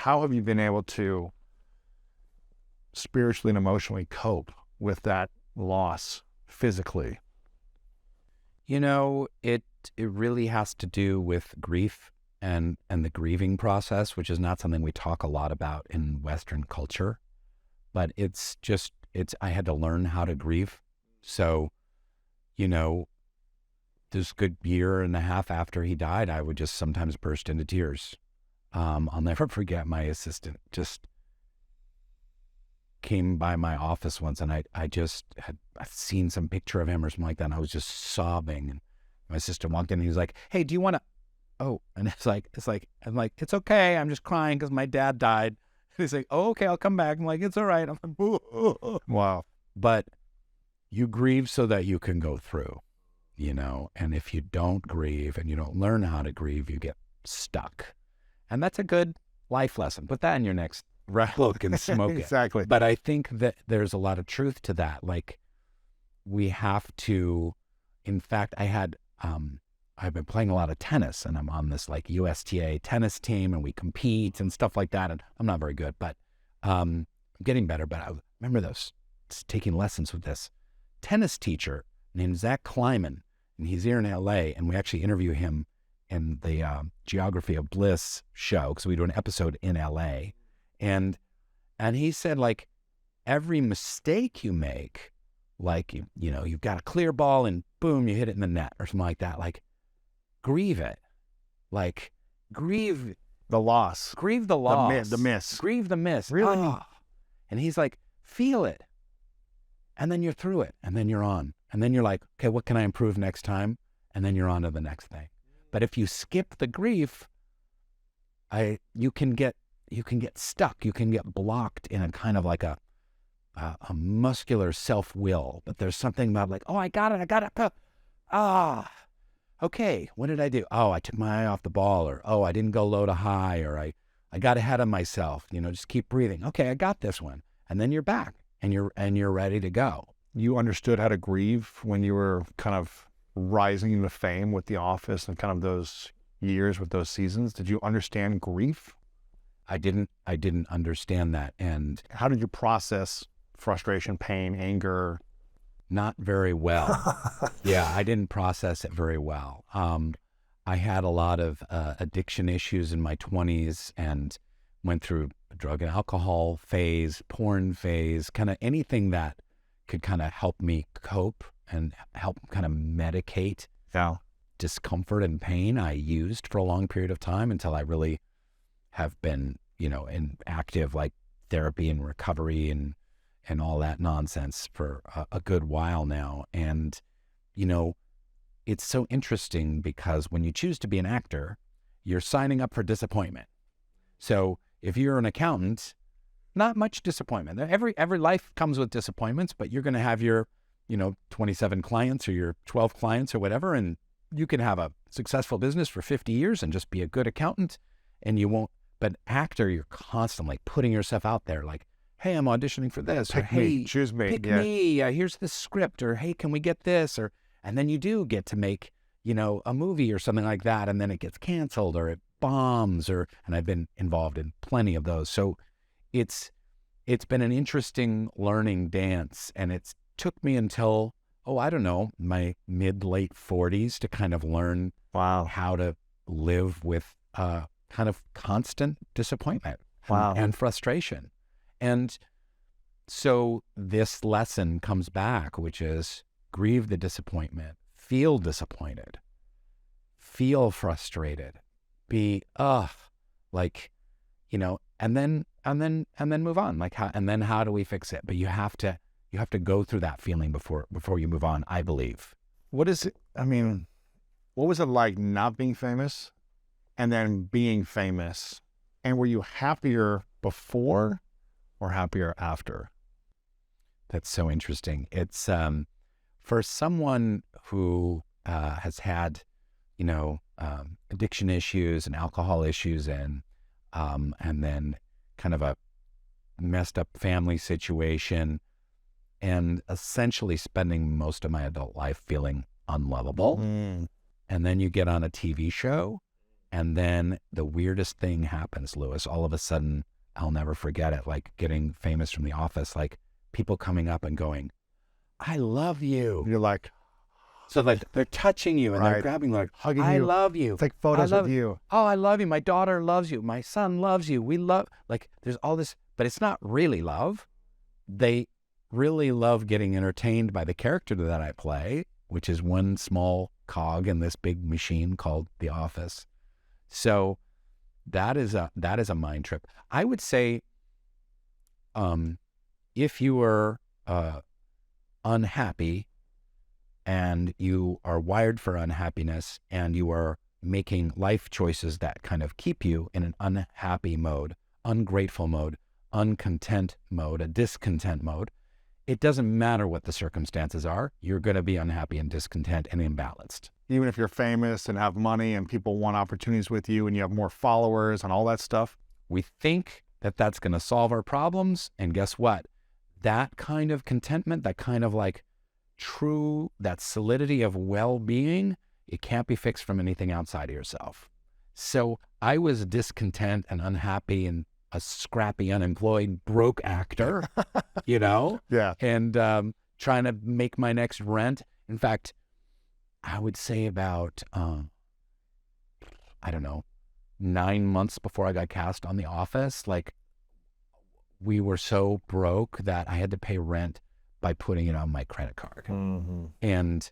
How have you been able to spiritually and emotionally cope with that loss physically? It really has to do with grief and the grieving process, which is not something we talk a lot about in Western culture. But I had to learn how to grieve. So, this good year and a half after he died, I would just sometimes burst into tears. I'll never forget my assistant just came by my office once, and I just had seen some picture of him or something like that, and I was just sobbing. And my assistant walked in, and he was like, "Hey, do you want to?" Oh, and I'm like, "It's okay. I'm just crying because my dad died." And he's like, "Oh, okay, I'll come back." I'm like, "It's all right." I'm like, "Ooh." Wow. But you grieve so that you can go through, and if you don't grieve and you don't learn how to grieve, you get stuck. And that's a good life lesson. Put that in your next book and smoke it. Exactly. But I think that there's a lot of truth to that. Like, we have to, in fact, I've been playing a lot of tennis, and I'm on this like USTA tennis team, and we compete and stuff like that. And I'm not very good, but I'm getting better. But I remember taking lessons with this tennis teacher named Zach Kleiman, and he's here in LA, and we actually interview him in the Geography of Bliss show, because we do an episode in LA. And he said, like, every mistake you make, like, you've got a clear ball and boom, you hit it in the net or something like that. Like, grieve it. Like, grieve the loss. Grieve the loss. The miss. Grieve the miss. Really? Oh. And he's like, feel it. And then you're through it. And then you're on. And then you're like, okay, what can I improve next time? And then you're on to the next thing. But if you skip the grief, you can get stuck. You can get blocked in a kind of like a muscular self-will. But there's something about like, oh, I got it. Okay, what did I do? Oh, I took my eye off the ball, or oh, I didn't go low to high, or I got ahead of myself. Just keep breathing. Okay, I got this one. And then you're back and you're ready to go. You understood how to grieve when you were kind of rising into fame with The Office and kind of those years with those seasons. Did you understand grief? I didn't understand that. And how did you process frustration, pain, anger? Not very well. Yeah, I didn't process it very well. I had a lot of addiction issues in my 20s and went through a drug and alcohol phase, porn phase, kind of anything that could kind of help me cope and help kind of medicate discomfort and pain I used for a long period of time until I really have been, in active like therapy and recovery and all that nonsense for a good while now. And, it's so interesting because when you choose to be an actor, you're signing up for disappointment. So if you're an accountant, not much disappointment. Every life comes with disappointments, but you're going to have your, 27 clients or your 12 clients or whatever, and you can have a successful business for 50 years and just be a good accountant, and you won't. But actor, you're constantly putting yourself out there like, hey, I'm auditioning for this. Pick me, choose me. Pick me. Here's this script. Or, hey, can we get this? And then you do get to make, a movie or something like that. And then it gets canceled or it bombs and I've been involved in plenty of those. So it's been an interesting learning dance. And it's took me until, I don't know, my mid-late 40s to kind of learn how to live with kind of constant disappointment and frustration. And so this lesson comes back, which is grieve the disappointment, feel disappointed, feel frustrated, be, and then move on. Like how do we fix it? But you have to go through that feeling before you move on, I believe. What was it like not being famous and then being famous? And were you happier before or happier after? That's so interesting. It's for someone who has had, addiction issues and alcohol issues and then kind of a messed up family situation and essentially spending most of my adult life feeling unlovable. And then you get on a TV show And then the weirdest thing happens, Lewis. All of a sudden, I'll never forget it, like getting famous from The Office, like people coming up and going, I love you. You're like, So like they're touching you and they're Right. grabbing like, hugging I you. love you. Take photos I with love you. Oh, I love you. My daughter loves you. My son loves you. We love, like there's all this, but it's not really love. They really love getting entertained by the character that I play, which is one small cog in this big machine called The Office. So that is a mind trip. I would say, if you are unhappy and you are wired for unhappiness and you are making life choices that kind of keep you in an unhappy mode, ungrateful mode, uncontent mode, a discontent mode, it doesn't matter what the circumstances are, you're going to be unhappy and discontent and imbalanced. Even if you're famous and have money and people want opportunities with you and you have more followers and all that stuff. We think that that's going to solve our problems. And guess what? That kind of contentment, that kind of like true, that solidity of well-being, it can't be fixed from anything outside of yourself. So I was discontent and unhappy and a scrappy, unemployed, broke actor, you know, Yeah. and trying to make my next rent. In fact, I would say about, I don't know, 9 months before I got cast on The Office, like we were so broke that I had to pay rent by putting it on my credit card. Mm-hmm. And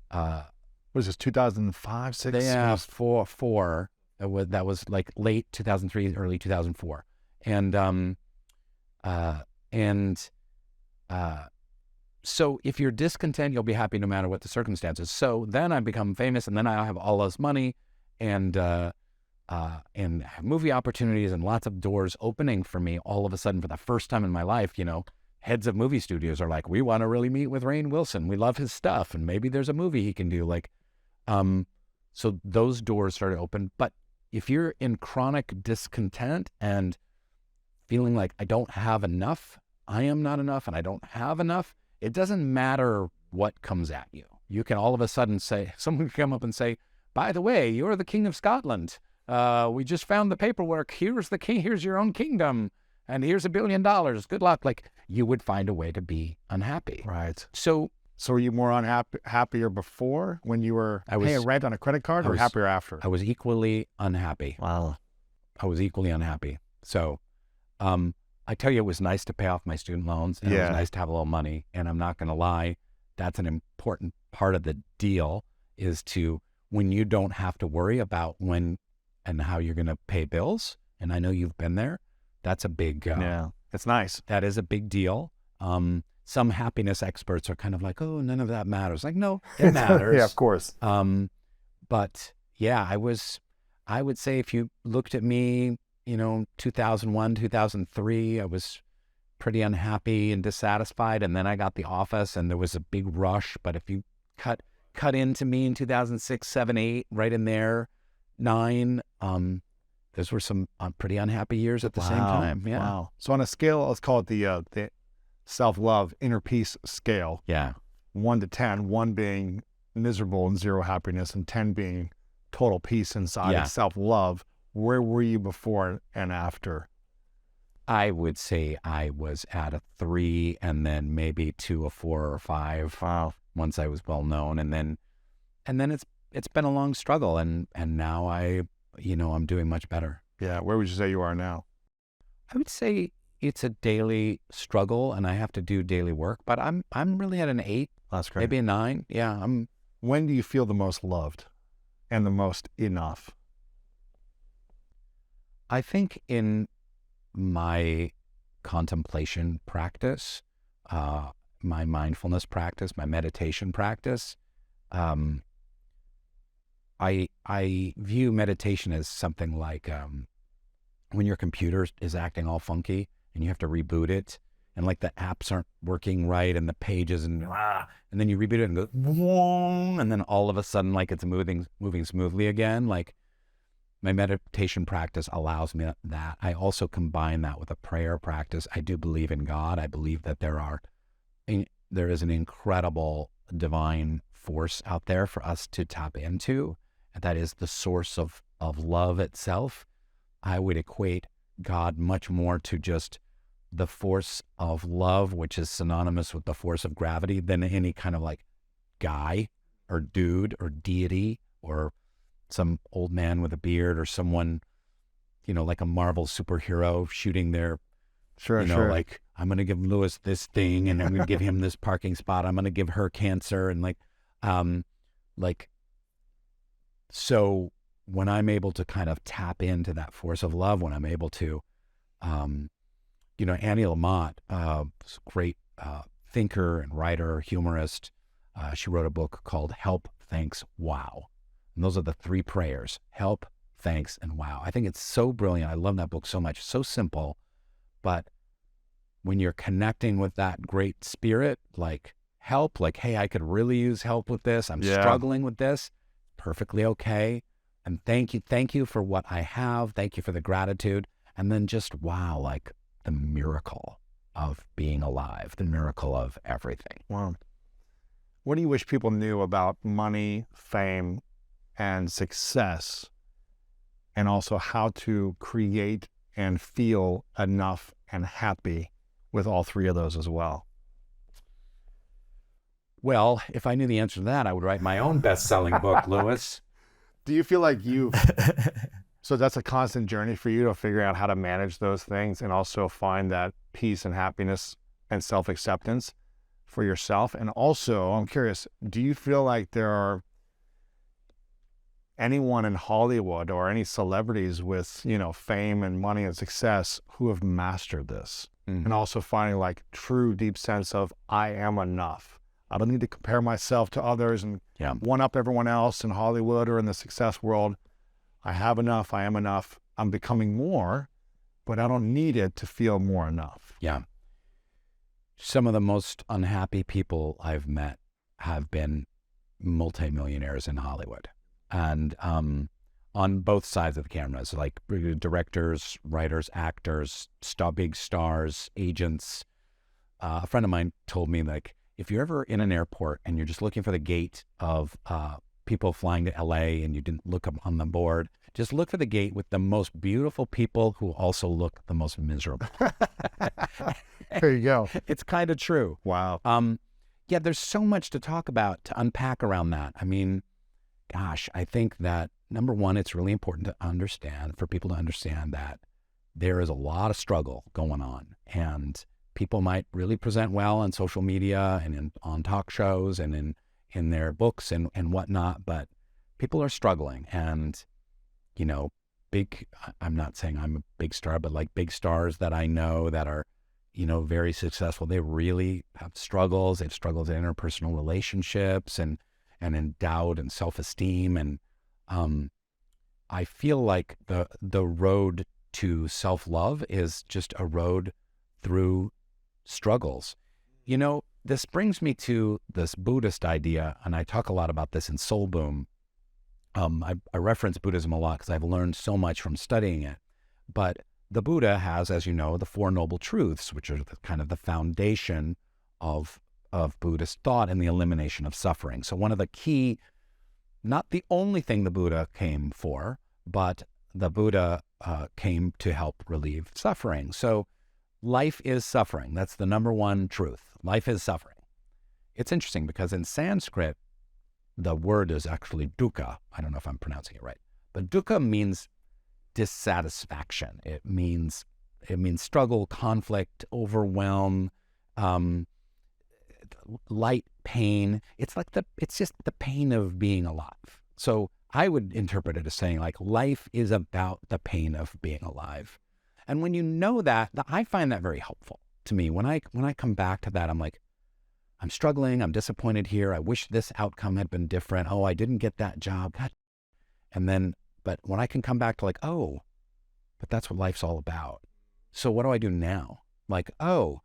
What was this, 2005, 6? yeah, four. That was like late 2003, early 2004. So if you're discontent, you'll be happy no matter what the circumstances. So then I become famous, and then I have all this money, and movie opportunities and lots of doors opening for me all of a sudden for the first time in my life. You know, heads of movie studios are like, we want to really meet with Rainn Wilson. We love his stuff, and maybe there's a movie he can do. Like, so those doors started open. But if you're in chronic discontent and feeling like I don't have enough, I am not enough, and I don't have enough, it doesn't matter what comes at you. You can all of a sudden say, someone can come up and say, by the way, you're the king of Scotland. We just found the paperwork. Here's the king. Here's your own kingdom. And here's $1 billion. Good luck. Like, you would find a way to be unhappy. Right. So were you more happier before when you were paying rent on a credit card, or happier after? I was equally unhappy. Wow. I was equally unhappy. So I tell you, it was nice to pay off my student loans, and it was nice to have a little money. And I'm not going to lie, that's an important part of the deal, is to, when you don't have to worry about when and how you're going to pay bills, and I know you've been there, that's a big... yeah, it's nice. That is a big deal. Some happiness experts are kind of like, oh, none of that matters. Like, no, it matters. Yeah, of course. But yeah, I would say if you looked at me, 2001, 2003, I was pretty unhappy and dissatisfied. And then I got The Office and there was a big rush. But if you cut into me in 2006, 7, 8, right in there, 9, those were some pretty unhappy years at the same time. Yeah. Wow. So on a scale, let's call it the self-love inner peace scale. Yeah. 1 to 10, 1 being miserable and 0 happiness, and 10 being total peace inside and self-love. Where were you before and after? I would say I was at a 3, and then maybe to a 4 or 5. Wow. Once I was well known, and then it's been a long struggle, and now I'm doing much better. Yeah. Where would you say you are now? I would say it's a daily struggle, and I have to do daily work, but I'm really at an 8. That's great. Maybe a 9. Yeah. When do you feel the most loved and the most enough? I think in my contemplation practice, my mindfulness practice, my meditation practice, I view meditation as something like when your computer is acting all funky and you have to reboot it, and like the apps aren't working right and the pages and then you reboot it and go, and then all of a sudden like it's moving smoothly again. Like, my meditation practice allows me that. I also combine that with a prayer practice. I do believe in God. I believe that there is an incredible divine force out there for us to tap into. And that is the source of of love itself, I would equate God much more to just the force of love, which is synonymous with the force of gravity, than any kind of like guy or dude or deity or some old man with a beard or someone, like a Marvel superhero shooting their, Sure, sure. like, I'm going to give Lewis this thing and I'm going to give him this parking spot. I'm going to give her cancer. And like, so when I'm able to kind of tap into that force of love, when I'm able to, Annie Lamott, was a great thinker and writer, humorist. She wrote a book called Help, Thanks, Wow. And those are the 3 prayers: help, thanks, and wow. I think it's so brilliant. I love that book so much. So simple, but when you're connecting with that great spirit, like help, like, hey, I could really use help with this. I'm struggling with this. Perfectly okay. And thank you for what I have. Thank you for the gratitude. And then just wow, like the miracle of being alive, the miracle of everything. Wow. What do you wish people knew about money, fame, and success, and also how to create and feel enough and happy with all 3 of those as well? Well, if I knew the answer to that, I would write my own best-selling book, Lewis. Do you feel like so that's a constant journey for you to figure out how to manage those things and also find that peace and happiness and self-acceptance for yourself? And also, I'm curious, do you feel like there are anyone in Hollywood or any celebrities with, fame and money and success who have mastered this? Mm-hmm. And also finding like true deep sense of, I am enough. I don't need to compare myself to others and one up everyone else in Hollywood or in the success world. I have enough. I am enough. I'm becoming more, but I don't need it to feel more enough. Yeah. Some of the most unhappy people I've met have been multimillionaires in Hollywood. And on both sides of the cameras, like directors, writers, actors, big stars, agents. A friend of mine told me, like, if you're ever in an airport and you're just looking for the gate of people flying to LA and you didn't look up on the board, just look for the gate with the most beautiful people who also look the most miserable. There you go. It's kind of true. Wow. Yeah, there's so much to talk about, to unpack around that. I mean, gosh, I think that, number one, it's really important for people to understand that there is a lot of struggle going on. And people might really present well on social media and on talk shows and in their books and whatnot, but people are struggling. And, I'm not saying I'm a big star, but like big stars that I know that are, very successful, they really have struggles. They've struggled in interpersonal relationships and in doubt and self-esteem. And I feel like the road to self-love is just a road through struggles. This brings me to this Buddhist idea, and I talk a lot about this in Soul Boom. I reference Buddhism a lot because I've learned so much from studying it. But the Buddha has, as you know, the Four Noble Truths, which are kind of the foundation of Buddhist thought and the elimination of suffering. So one of the key, not the only thing the Buddha came for, but the Buddha came to help relieve suffering. So life is suffering. That's the number one truth. Life is suffering. It's interesting because in Sanskrit, the word is actually dukkha. I don't know if I'm pronouncing it right, but dukkha means dissatisfaction. It means struggle, conflict, overwhelm, light pain. It's just the pain of being alive. So I would interpret it as saying, like, life is about the pain of being alive. And when you know that, I find that very helpful to me. When I come back to that, I'm like, I'm struggling. I'm disappointed here. I wish this outcome had been different. Oh, I didn't get that job. But when I can come back to like, oh, but that's what life's all about. So what do I do now? Like, oh,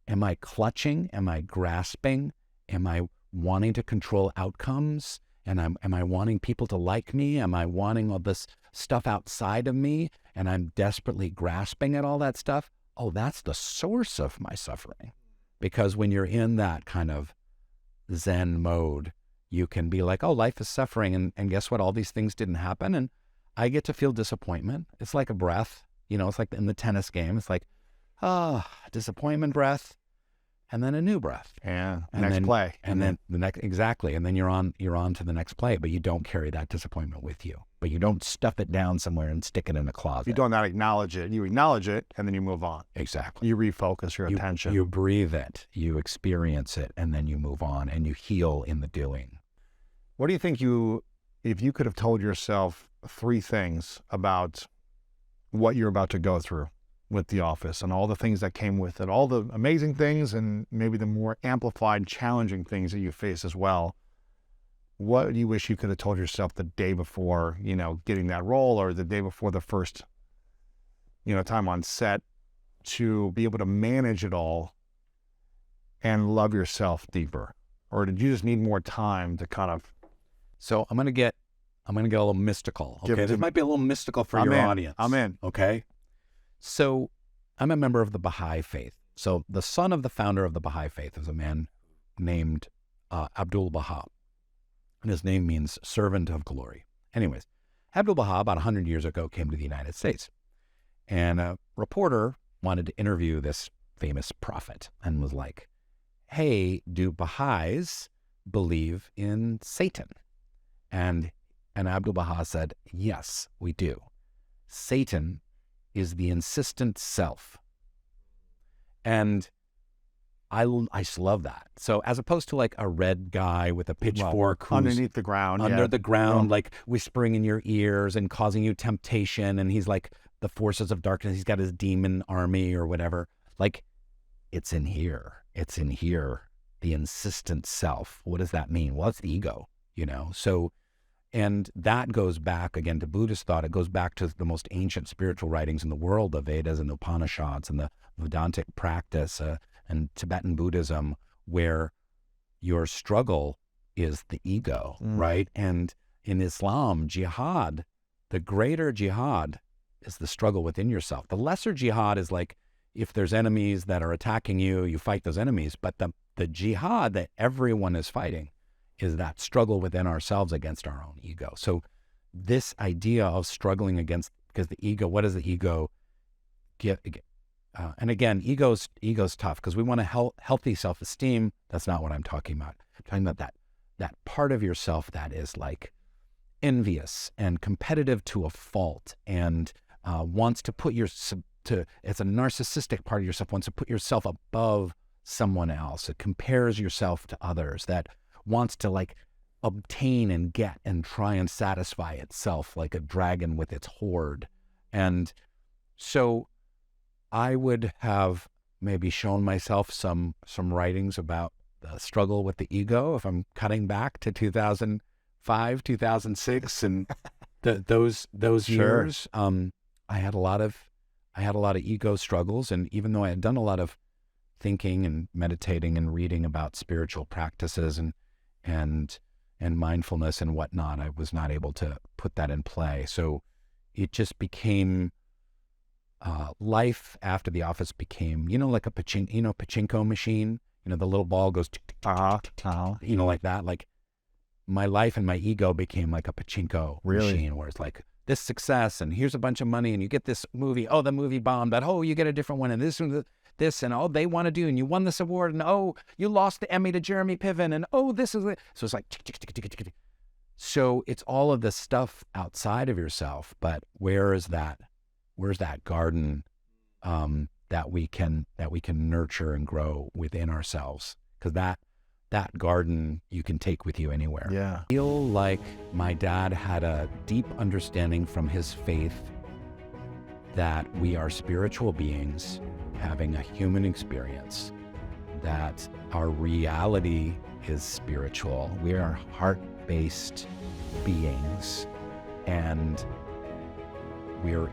am I clutching? Am I grasping? Am I wanting to control outcomes? And am I wanting people to like me? Am I wanting all this stuff outside of me? And I'm desperately grasping at all that stuff? Oh, that's the source of my suffering. Because when you're in that kind of Zen mode, you can be like, oh, life is suffering. And guess what? All these things didn't happen. And I get to feel disappointment. It's like a breath, it's like in the tennis game. It's like, disappointment breath, and then a new breath. Yeah. And next then, play. And then the next, exactly. And then you're on to the next play, but you don't carry that disappointment with you. But you don't stuff it down somewhere and stick it in a closet. You do not acknowledge it. You acknowledge it, and then you move on. Exactly. You refocus your attention. You breathe it, you experience it, and then you move on, and you heal in the doing. What do you think if you could have told yourself 3 things about what you're about to go through with The Office and all the things that came with it, all the amazing things and maybe the more amplified, challenging things that you face as well, what do you wish you could have told yourself the day before, getting that role, or the day before the first, time on set, to be able to manage it all and love yourself deeper? Or did you just need more time to kind of... So I'm gonna get a little mystical. Okay, this might be a little mystical for your audience. I'm in. Okay, so I'm a member of the Baha'i faith. So the son of the founder of the Baha'i faith is a man named Abdul Baha, and his name means servant of glory. Anyways, Abdul Baha about 100 years ago came to the United States, and a reporter wanted to interview this famous prophet and was like, "Hey, do Baha'is believe in Satan?" And Abdul Baha said, "Yes, we do. Satan is the insistent self." And I just love that. So as opposed to like a red guy with a pitchfork who's underneath the ground, under the ground, like whispering in your ears and causing you temptation, and he's like the forces of darkness, he's got his demon army or whatever. Like, it's in here. It's in here. The insistent self. What does that mean? Well, it's the ego, So, and that goes back again to Buddhist thought. It goes back to the most ancient spiritual writings in the world, the Vedas and the Upanishads and the Vedantic practice and Tibetan Buddhism, where your struggle is the ego, right? And in Islam, jihad, the greater jihad is the struggle within yourself. The lesser jihad is like, if there's enemies that are attacking you, you fight those enemies. But the jihad that everyone is fighting is that struggle within ourselves against our own ego. So this idea of struggling against, because the ego, what does the ego get? And again, ego's tough because we want a healthy self-esteem. That's not what I'm talking about. I'm talking about that part of yourself that is like envious and competitive to a fault, and wants to put it's a narcissistic part of yourself, wants to put yourself above someone else. It compares yourself to others, that wants to like obtain and get and try and satisfy itself like a dragon with its hoard. And so I would have maybe shown myself some writings about the struggle with the ego if I'm cutting back to 2005, 2006 and those years. I had a lot of ego struggles, and even though I had done a lot of thinking and meditating and reading about spiritual practices and mindfulness and whatnot, I was not able to put that in play. So it just became life after The Office became, like a pachinko machine. The little ball goes, like that. Like my life and my ego became like a pachinko machine, where it's like this success and here's a bunch of money and you get this movie. Oh, the movie bombed, but you get a different one, and this and they want to do, and you won this award, and you lost the Emmy to Jeremy Piven, and this is it. So it's like tick. So it's all of the stuff outside of yourself, but where's that garden that we can nurture and grow within ourselves? Because that garden you can take with you anywhere. Yeah. I feel like my dad had a deep understanding from his faith that we are spiritual beings having a human experience, that our reality is spiritual. We are heart-based beings, and we're